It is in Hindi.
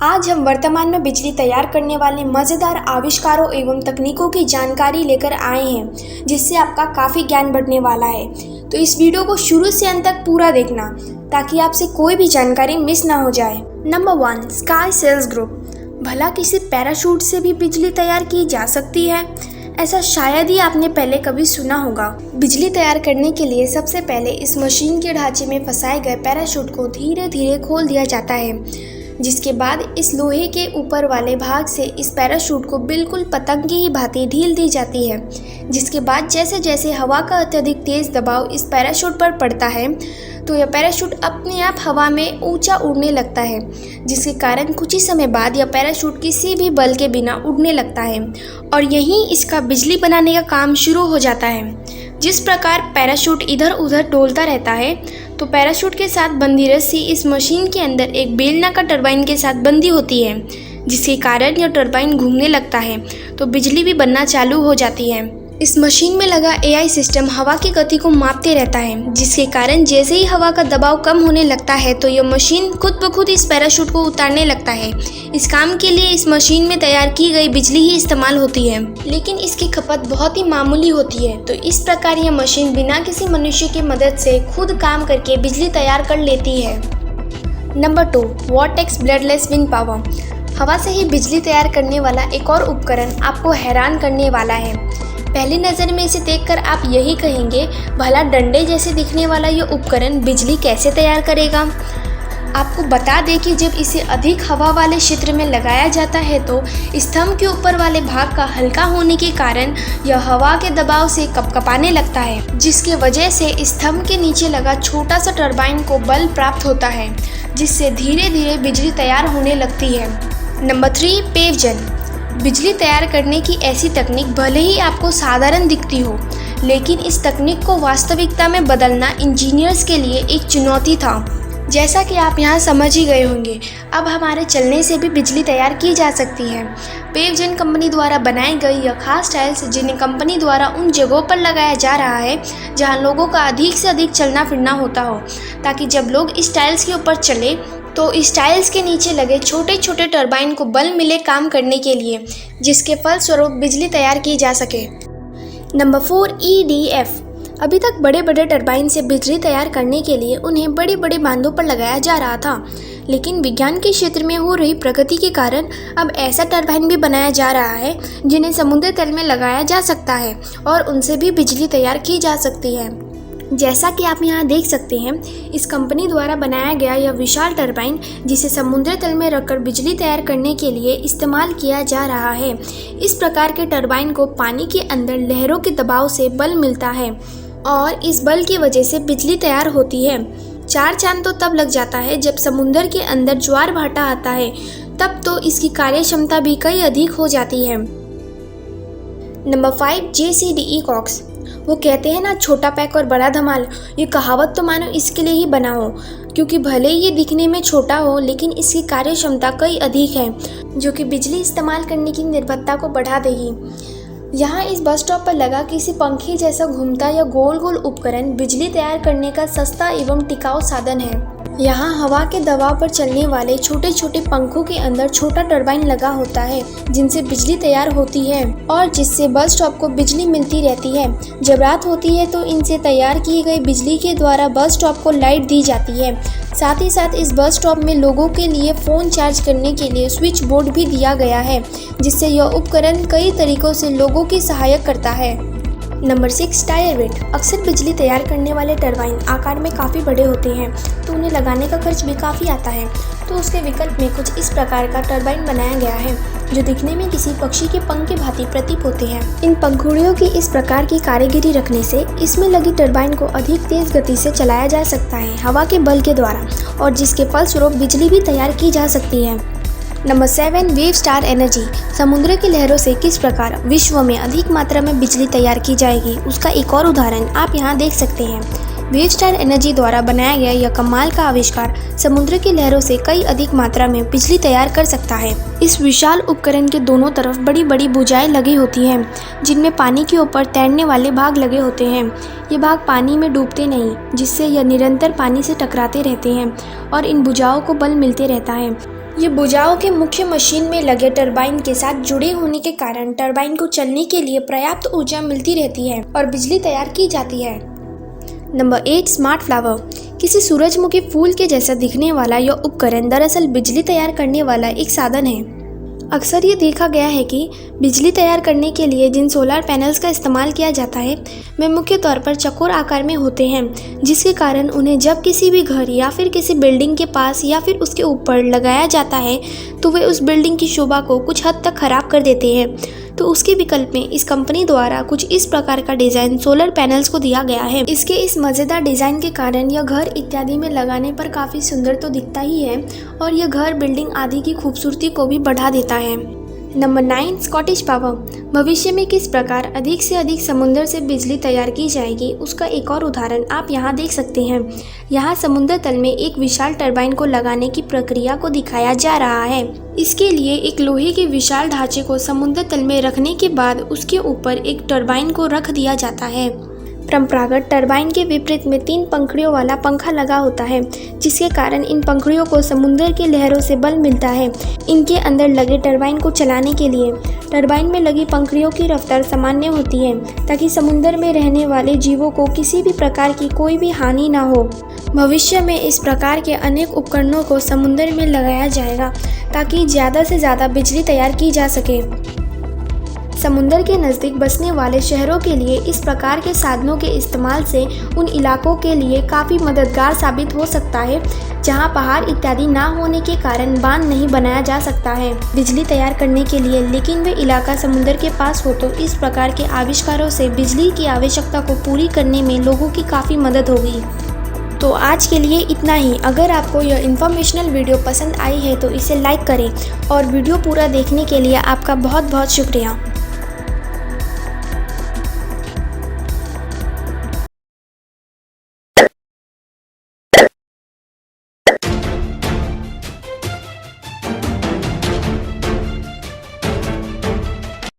आज हम वर्तमान में बिजली तैयार करने वाले मज़ेदार आविष्कारों एवं तकनीकों की जानकारी लेकर आए हैं, जिससे आपका काफ़ी ज्ञान बढ़ने वाला है। तो इस वीडियो को शुरू से अंत तक पूरा देखना ताकि आपसे कोई भी जानकारी मिस ना हो जाए। Number 1, SkySails group. भला किसी पैराशूट से भी बिजली तैयार की जा सकती है? ऐसा शायद ही आपने पहले कभी सुना होगा। बिजली तैयार करने के लिए सबसे पहले इस मशीन के ढांचे में फंसाए गए पैराशूट को धीरे धीरे खोल दिया जाता है, जिसके बाद इस लोहे के ऊपर वाले भाग से इस पैराशूट को बिल्कुल पतंग की ही भांति ढील दी जाती है। जिसके बाद जैसे जैसे हवा का अत्यधिक तेज दबाव इस पैराशूट पर पड़ता है तो यह पैराशूट अपने आप हवा में ऊंचा उड़ने लगता है, जिसके कारण कुछ ही समय बाद यह पैराशूट किसी भी बल के बिना उड़ने लगता है और यहीं इसका बिजली बनाने का काम शुरू हो जाता है। जिस प्रकार पैराशूट इधर उधर डोलता रहता है तो पैराशूट के साथ बंधी रस्सी इस मशीन के अंदर एक बेलनाकार टरबाइन के साथ बंधी होती है, जिसके कारण यह टरबाइन घूमने लगता है तो बिजली भी बनना चालू हो जाती है। इस मशीन में लगा एआई सिस्टम हवा की गति को मापते रहता है, जिसके कारण जैसे ही हवा का दबाव कम होने लगता है तो यह मशीन खुद ब खुद इस पैराशूट को उतारने लगता है। इस काम के लिए इस मशीन में तैयार की गई बिजली ही इस्तेमाल होती है, लेकिन इसकी खपत बहुत ही मामूली होती है। तो इस प्रकार यह मशीन बिना किसी मनुष्य की मदद से खुद काम करके बिजली तैयार कर लेती है। Number 2, vortex bloodless wind power. हवा से ही बिजली तैयार करने वाला एक और उपकरण आपको हैरान करने वाला है। पहली नज़र में इसे देखकर आप यही कहेंगे, भला डंडे जैसे दिखने वाला यह उपकरण बिजली कैसे तैयार करेगा। आपको बता दें कि जब इसे अधिक हवा वाले क्षेत्र में लगाया जाता है तो स्तंभ के ऊपर वाले भाग का हल्का होने के कारण यह हवा के दबाव से कपकपाने लगता है, जिसके वजह से स्तंभ के नीचे लगा छोटा सा टरबाइन को बल प्राप्त होता है, जिससे धीरे धीरे बिजली तैयार होने लगती है। नंबर 3, पेवजन। बिजली तैयार करने की ऐसी तकनीक भले ही आपको साधारण दिखती हो, लेकिन इस तकनीक को वास्तविकता में बदलना इंजीनियर्स के लिए एक चुनौती था। जैसा कि आप यहाँ समझ ही गए होंगे, अब हमारे चलने से भी बिजली तैयार की जा सकती है। पेवजन कंपनी द्वारा बनाई गई यह खास टाइल्स, जिन्हें कंपनी द्वारा उन जगहों पर लगाया जा रहा है जहाँ लोगों का अधिक से अधिक चलना फिरना होता हो, ताकि जब लोग इस टाइल्स के ऊपर चले तो इस टाइल्स के नीचे लगे छोटे छोटे टरबाइन को बल मिले काम करने के लिए, जिसके फलस्वरूप बिजली तैयार की जा सके। Number 4, EDF। अभी तक बड़े बड़े टरबाइन से बिजली तैयार करने के लिए उन्हें बड़े बड़े बांधों पर लगाया जा रहा था, लेकिन विज्ञान के क्षेत्र में हो रही प्रगति के कारण अब ऐसा टरबाइन भी बनाया जा रहा है जिन्हें समुद्र तल में लगाया जा सकता है और उनसे भी बिजली तैयार की जा सकती है। जैसा कि आप यहाँ देख सकते हैं, इस कंपनी द्वारा बनाया गया यह विशाल टरबाइन, जिसे समुद्र तल में रखकर बिजली तैयार करने के लिए इस्तेमाल किया जा रहा है। इस प्रकार के टरबाइन को पानी के अंदर लहरों के दबाव से बल मिलता है और इस बल की वजह से बिजली तैयार होती है। 4 चांद तो तब लग जाता है जब समुद्र के अंदर ज्वार भाटा आता है, तब तो इसकी कार्य क्षमता भी कई अधिक हो जाती है। नंबर 5, JCDE कॉक्स। वो कहते हैं ना, छोटा पैक और बड़ा धमाल। ये कहावत तो मानो इसके लिए ही बना हो, क्योंकि भले ये दिखने में छोटा हो लेकिन इसकी कार्य क्षमता कई अधिक है, जो कि बिजली इस्तेमाल करने की निर्भरता को बढ़ा देगी। यहाँ इस बस स्टॉप पर लगा किसी पंखे जैसा घूमता या गोल गोल उपकरण बिजली तैयार करने का सस्ता एवं टिकाऊ साधन है। यहाँ हवा के दबाव पर चलने वाले छोटे छोटे पंखों के अंदर छोटा टरबाइन लगा होता है, जिनसे बिजली तैयार होती है और जिससे बस स्टॉप को बिजली मिलती रहती है। जब रात होती है तो इनसे तैयार की गई बिजली के द्वारा बस स्टॉप को लाइट दी जाती है। साथ ही साथ इस बस स्टॉप में लोगों के लिए फ़ोन चार्ज करने के लिए स्विच बोर्ड भी दिया गया है, जिससे यह उपकरण कई तरीकों से लोगों की सहायक करता है। नंबर 6, टायर वेट। अक्सर बिजली तैयार करने वाले टरबाइन आकार में काफ़ी बड़े होते हैं, तो उन्हें लगाने का खर्च भी काफ़ी आता है। तो उसके विकल्प में कुछ इस प्रकार का टरबाइन बनाया गया है, जो दिखने में किसी पक्षी के पंख की भांति प्रतीत होते हैं। इन पंखुड़ियों की इस प्रकार की कारीगरी रखने से इसमें लगी टरबाइन को अधिक तेज गति से चलाया जा सकता है हवा के बल के द्वारा, और जिसके फलस्वरूप बिजली भी तैयार की जा सकती है। Number 7, wave star energy. समुद्र की लहरों से किस प्रकार विश्व में अधिक मात्रा में बिजली तैयार की जाएगी, उसका एक और उदाहरण आप यहाँ देख सकते हैं। वेव स्टार एनर्जी द्वारा बनाया गया यह कमाल का आविष्कार समुद्र की लहरों से कई अधिक मात्रा में बिजली तैयार कर सकता है। इस विशाल उपकरण के दोनों तरफ बड़ी बड़ी बुझाएं लगी होती हैं, जिनमें पानी के ऊपर तैरने वाले भाग लगे होते हैं। ये भाग पानी में डूबते नहीं, जिससे यह निरंतर पानी से टकराते रहते हैं और इन बुझाओं को बल मिलते रहता है। ये बुझाऊ के मुख्य मशीन में लगे टरबाइन के साथ जुड़े होने के कारण टरबाइन को चलने के लिए पर्याप्त ऊर्जा मिलती रहती है और बिजली तैयार की जाती है। Number 8, smart flower. किसी सूरजमुखी फूल के जैसा दिखने वाला यह उपकरण दरअसल बिजली तैयार करने वाला एक साधन है। अक्सर ये देखा गया है कि बिजली तैयार करने के लिए जिन सोलर पैनल्स का इस्तेमाल किया जाता है वे मुख्य तौर पर चौकोर आकार में होते हैं, जिसके कारण उन्हें जब किसी भी घर या फिर किसी बिल्डिंग के पास या फिर उसके ऊपर लगाया जाता है तो वे उस बिल्डिंग की शोभा को कुछ हद तक खराब कर देते हैं। तो उसके विकल्प में इस कंपनी द्वारा कुछ इस प्रकार का डिज़ाइन सोलर पैनल्स को दिया गया है। इसके इस मज़ेदार डिज़ाइन के कारण यह घर इत्यादि में लगाने पर काफ़ी सुंदर तो दिखता ही है और यह घर, बिल्डिंग आदि की खूबसूरती को भी बढ़ा देता है। Number 9, Scottish power. भविष्य में किस प्रकार अधिक से अधिक समुद्र से बिजली तैयार की जाएगी उसका एक और उदाहरण आप यहाँ देख सकते हैं। यहाँ समुद्र तल में एक विशाल टरबाइन को लगाने की प्रक्रिया को दिखाया जा रहा है। इसके लिए एक लोहे के विशाल ढांचे को समुद्र तल में रखने के बाद उसके ऊपर एक टरबाइन को रख दिया जाता है। परंपरागत टरबाइन के विपरीत में 3 पंखुड़ियों वाला पंखा लगा होता है, जिसके कारण इन पंखुड़ियों को समुद्र की लहरों से बल मिलता है। इनके अंदर लगे टरबाइन को चलाने के लिए टरबाइन में लगी पंखुड़ियों की रफ्तार सामान्य होती है ताकि समुद्र में रहने वाले जीवों को किसी भी प्रकार की कोई भी हानि ना हो। भविष्य में इस प्रकार के अनेक उपकरणों को समुद्र में लगाया जाएगा ताकि ज़्यादा से ज़्यादा बिजली तैयार की जा सके। समुद्र के नज़दीक बसने वाले शहरों के लिए इस प्रकार के साधनों के इस्तेमाल से उन इलाकों के लिए काफ़ी मददगार साबित हो सकता है जहां पहाड़ इत्यादि ना होने के कारण बांध नहीं बनाया जा सकता है बिजली तैयार करने के लिए, लेकिन वे इलाका समुद्र के पास हो तो इस प्रकार के आविष्कारों से बिजली की आवश्यकता को पूरी करने में लोगों की काफ़ी मदद होगी। तो आज के लिए इतना ही। अगर आपको यह इन्फॉर्मेशनल वीडियो पसंद आई है तो इसे लाइक करें और वीडियो पूरा देखने के लिए आपका बहुत बहुत शुक्रिया।